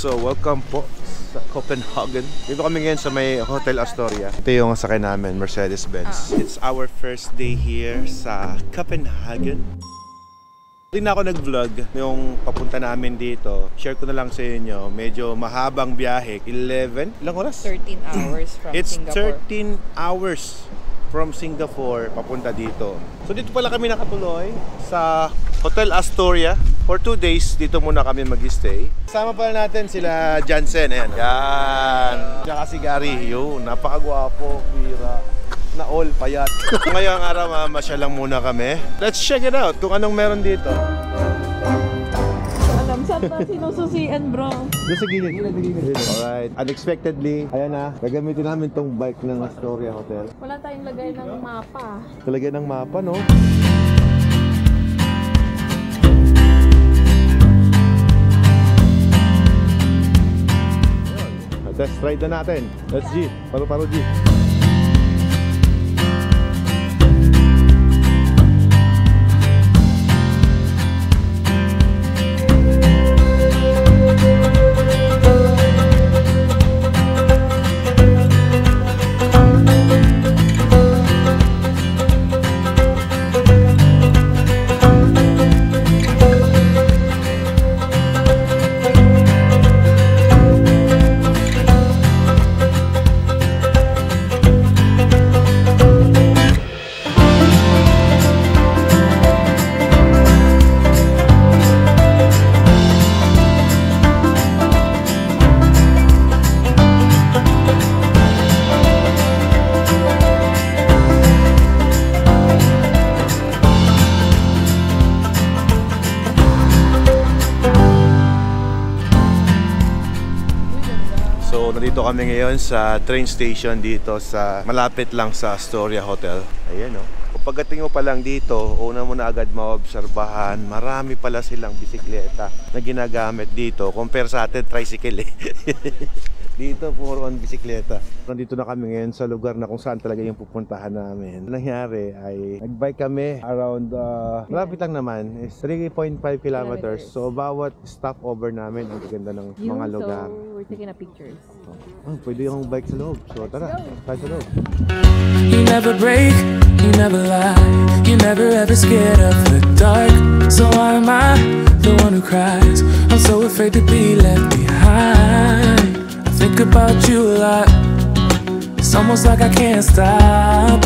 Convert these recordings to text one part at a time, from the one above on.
So welcome po sa Copenhagen. Dito kami ngayon sa may Hotel Astoria. Ito yung sakay namin, Mercedes-Benz. It's our first day here sa Copenhagen. Hindi na ako nag-vlog yung papunta namin dito. Share ko na lang sa inyo. Medyo mahabang biyahe. 11? Ilang oras? 13 hours from It's Singapore. 13 hours from Singapore papunta dito. So dito pala kami nakatuloy sa Hotel Astoria. For 2 days, dito muna kami mag-stay. Kasama pala natin sila Jansen. Ayan. Yan. Tsaka si Gary. Yun, napakagwapo. Bira. Na all payat. Ngayong araw, masya lang muna kami. Let's check it out kung anong meron dito. Alam, saan ba sinususian, bro? Doon sa gilid. Alright. Unexpectedly, ayan na. Gagamitin namin tong bike ng Astoria Hotel. Wala tayong lagay ng mapa. Talagyan ng mapa, no? Test ride na natin. Let's G. Paro-paro G. So, nandito kami ngayon sa train station dito sa malapit lang sa Astoria Hotel. Ayan, oh. Pagdating mo pa lang dito, una mo na agad maobserbahan, marami pala silang bisikleta na ginagamit dito. Compare sa atin, tricycle eh. Dito, puro on bisikleta. Nandito na kami ngayon sa lugar na kung saan talaga yung pupuntahan namin. Nangyari ay nag-bike kami around, malapit lang naman, is 3.5 kilometers. So, bawat stopover namin, ang ganda ng mga lugar. So, we're taking a pictures. Pwede yung bike sa loob. So, tara, tayo sa loob. You never break, you never lie, you never ever scared of the dark. So why am I the one who cries? I'm so afraid to be left behind. I think about you a lot. It's almost like I can't stop.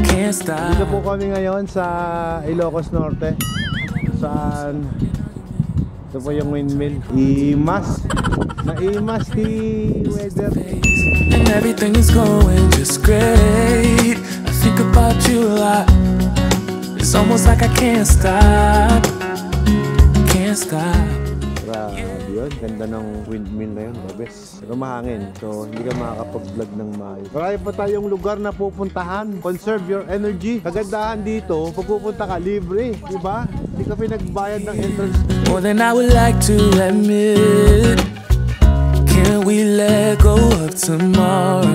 Can't stop. Dito po kami ngayon sa Ilocos Norte. Saan? Ito po yung windmill. Imas. Na-imas the weather. And everything is going just great. I think about you a lot. It's almost like I can't stop. Can't stop. Grabe yun. Ganda ng windmill na yun. Babes. Pero mahangin. So hindi ka makakapag-vlog ng maayos. Marami pa tayong lugar na pupuntahan. Conserve your energy. Kagandahan dito, pag pupunta ka, libre. Diba? Hindi ka pinagbayad ng entrance. More than I would like to admit. Can we let go of tomorrow?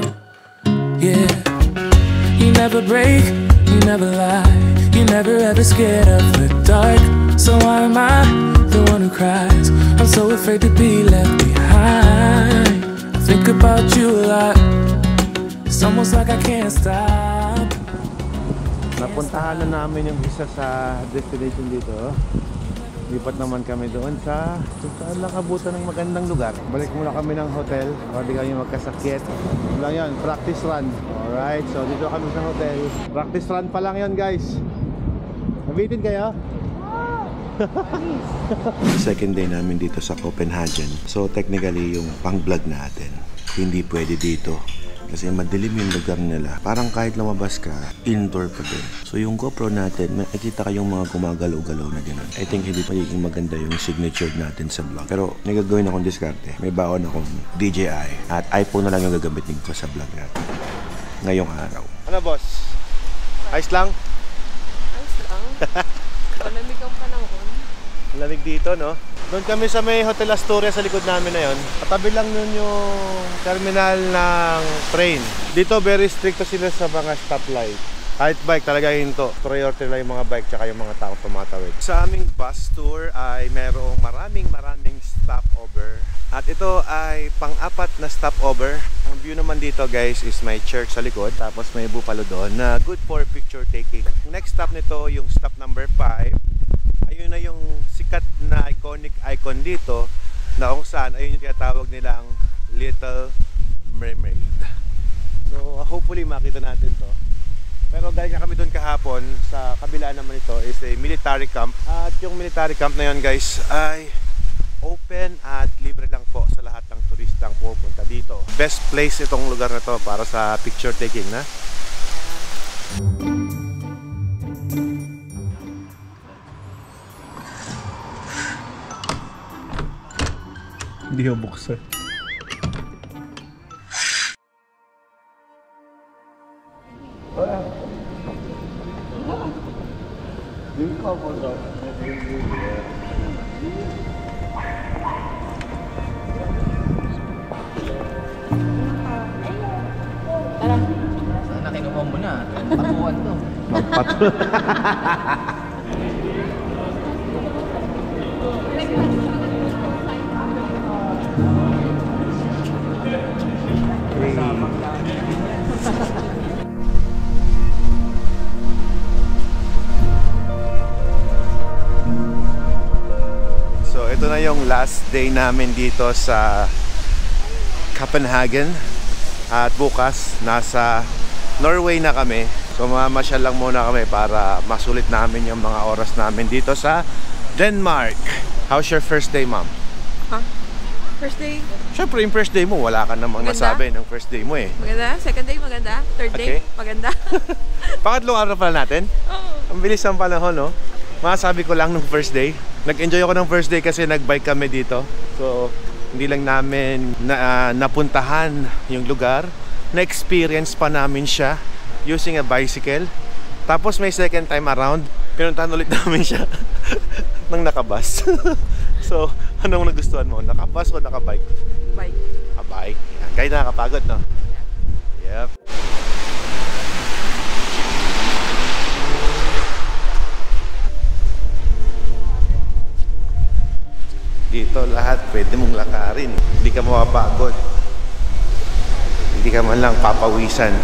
Yeah. You never break, you never lie, you never ever scared of the dark. So why am I the one who cries? I'm so afraid to be left behind. I think about you a lot. It's almost like I can't stop. Napuntahan na namin yung isa sa destination dito. Lipat naman kami doon sa saan lang abutan ng magandang lugar. Balik muna kami ng hotel para di kami magkasakit. Yun lang yun, practice run. Alright, so dito kami sa hotel. Practice run pa lang yun, guys. Nabitin kayo? Second day namin dito sa Copenhagen. So technically yung pang-vlog natin hindi pwede dito kasi madilim yung lugar nila. Parang kahit lumabas ka, indoor pa din. So yung GoPro natin, makikita kayong mga gumagalaw-galaw na gano'n. I think hindi magiging maganda yung signature natin sa vlog. Pero may gagawin akong diskarte. May baon akong DJI at iPhone na lang yung gagamitin ko sa vlog natin ngayong araw. Ano boss? Ayos lang? Ayos lang. Malamig ang panahon. Malamig dito, no? Doon kami sa may Hotel Astoria sa likod namin na yon. Katabi lang nun yung terminal ng train. Dito very stricto sila sa mga stoplight. Kahit bike talaga yun to. Priority lang yung mga bike tsaka yung mga tao tumatawid. Sa aming bus tour ay merong maraming stopover. At ito ay pang-apat na stopover. Ang view naman dito guys is may church sa likod. Tapos may buffalo doon na good for picture taking. Next stop nito yung stop number 5. Ayun na yung sikat na iconic icon dito na kung saan ayun yung tinatawag nilang Little Mermaid. So hopefully makita natin to. Pero galing na kami doon kahapon, sa kabila naman ito is a military camp. At yung military camp na yun guys ay open at libre lang po sa lahat ng turistang pupunta dito. Best place itong lugar na to para sa picture taking na. Hindi ko buksan. Sana kinuha mo na. Patuan to. So ito na yung last day namin dito sa Copenhagen. At bukas nasa Norway na kami. So mamasyal lang muna kami para masulit namin yung mga oras namin dito sa Denmark. How's your first day, ma'am? Huh? First day? Siyempre yung first day mo, wala ka namang Maganda? nasabi ng first day mo eh. Maganda? Second day maganda? Third day Okay. maganda? Pangatlong araw pala natin. Oo. Ang bilis ng panahon, no? Masasabi ko lang nung first day. Nag-enjoy ako ng first day kasi nag-bike kami dito. So, hindi lang namin napuntahan yung lugar. Na-experience pa namin siya using a bicycle. Tapos may second time around, pinuntahan ulit namin siya nang nakabus. So, anong nagustuhan mo? Nakabus o nakabike? Bye. Nakabike. Kahit nakakapagod, no? Yep. Dito lahat pwede mong lakarin. Hindi ka mapapagod. Hindi ka man lang papawisan.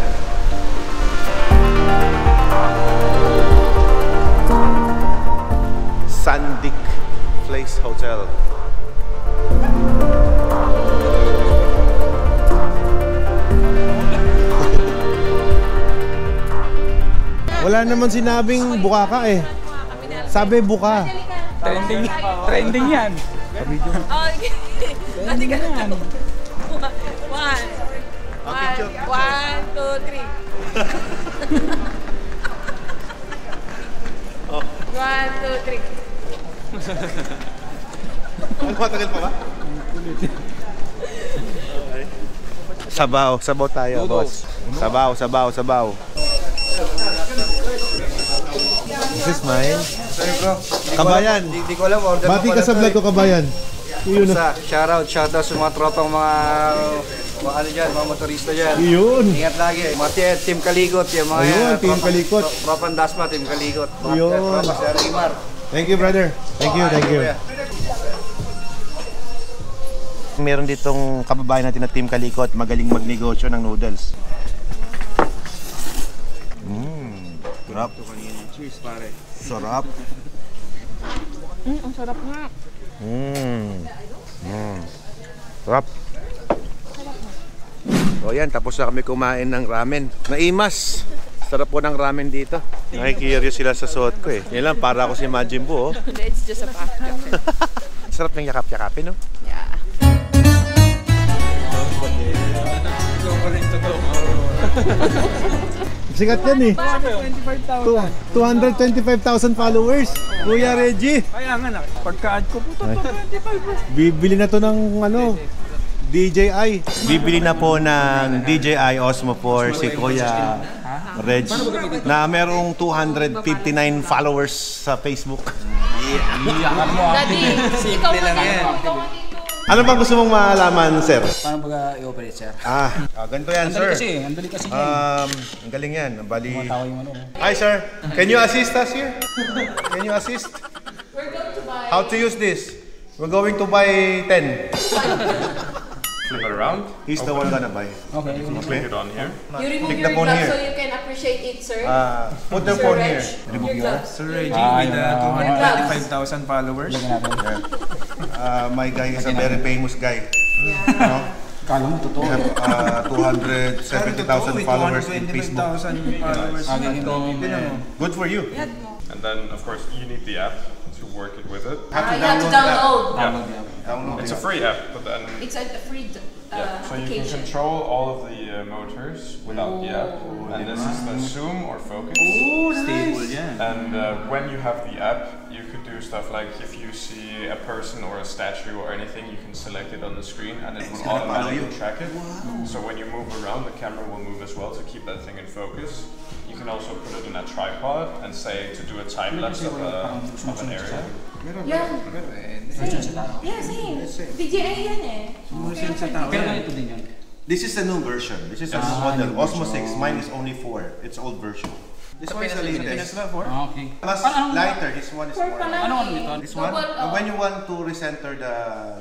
Sandik Place Hotel. Wala naman sinabing buka ka eh. Sabi buka. Trending yan. Okay. Ate ka na. One, two, three. Oh. 1, 2, 3. Ano matagal pa ba? Okay. Sabaw tayo, boss. Sabaw. This is mine. Sorry bro. Kabayan. Hindi ko alam. Order Bati ka sa vlog ko, kabayan. Yun. Shoutout sa mga tropang mga ano dyan, mga motorista dyan. Yun. Ingat lagi. Mga Team Kalikot. Yung mga Ayun, Team Kalikot. Tropang Dasma, Team Kalikot. Yun. Tropa si Arimar. Thank you, brother. Thank you. Meron ditong kababayan natin na Team Kalikot, magaling magnegosyo ng noodles. Sarap. Cheers pare. Sarap. Ang sarap nga. Sarap. So yan, tapos na kami kumain ng ramen. Naimas. Sarap po ng ramen dito. Nakikurious sila sa suot ko eh. Yan lang, para ako si Majin Buu. It's just a pack. Sarap ng yakap-yakapin, no? Yeah. Sikat yan eh. 225,000 followers. Kuya Reggie. Kaya nga na, pagka-add ko po, 25. Bibili na to ng ano, DJI. Bibili na po ng DJI Osmo 4 si Kuya Reg na merong 259 followers sa Facebook. Daddy, ikaw lang yan. Ano bang gusto mong malaman, sir? Paano ba i-operate, sir? Ganito yan, Ang dali kasi yan. Ang galing yan. Bali... Tumatawa yung ano. Hi, sir. Can you assist us here? Can you assist? We're going to buy. How to use this? We're going to buy 10. Flip it around. He's the one gonna buy. Okay. Click it on here. You remove Take your the phone gloves here. so you can appreciate it, sir. Put the Sir phone Reg, here. your gloves. Sir Reggie with gloves. 225,000 followers. Lagyan natin. My guy is a very famous guy. No? Kala mo, totoo. We have 270,000 followers in Facebook. 225,000 followers. Good for you. And then, of course, you need the app to work it with it. You have to download. Download It's a it. free app, but then It's a free so you can application. control all of the motors without the app. And this is the zoom or focus. Stable yan. And when you have the app, you could do stuff like if you see a person or a statue or anything, you can select it on the screen and it will automatically track it. So when you move around, the camera will move as well to keep that thing in focus. You can also put it in a tripod and say to do a time lapse of an area. Yeah. Yeah, same. DJI yan eh. Pero ganito din yan. This is the new version. This is a new model. Osmo 6. Mine is only 4. It's old version. This one is the latest. Okay. Plus lighter. This one is more. Ano nito? This one. When you want to recenter the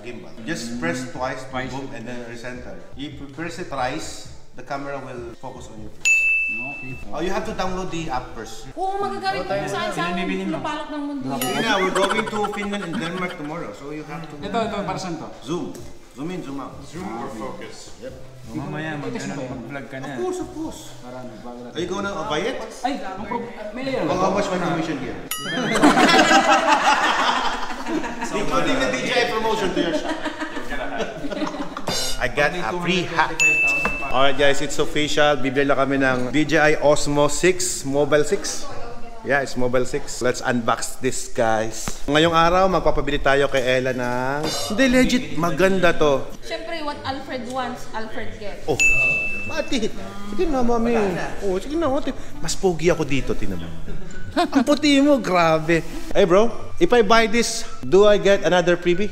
gimbal, just press twice, boom, and then recenter. If you press it thrice, the camera will focus on your face. Okay. You have to download the app first. Oo, magagalit mo saan napalak ng mundo yan. Yeah, we're going to Finland and Denmark tomorrow, so you have to Ito, para saan to? zoom. Zoom in, zoom out. Zoom or focus. Mamaya mag-vlog ka na. Of course. Para bago Are you gonna buy it? Ay, may layer. How much my commission here? Including the DJI promotion to your shop. You'll get a hat. I got a free hat. Alright guys, it's official. Bibili na kami ng DJI Osmo 6, Mobile 6. Yeah, it's Mobile 6. Let's unbox this, guys. Ngayong araw, magpapabili tayo kay Ella ng... Hindi, legit, maganda to. Siyempre, what Alfred wants, Alfred gets. Oh, mati. Sige na, mami. Oh, sige na, mati. Mas pogi ako dito, tinaman. Ang puti mo, grabe. Hey bro, if I buy this, do I get another freebie?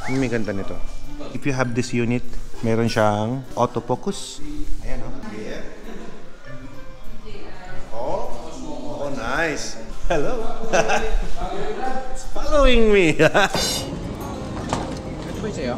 May ganda nito. If you have this unit, meron siyang autofocus. Ayan, oh. Yeah. Oh, nice. Hello. It's following me. Ito ba sa'yo?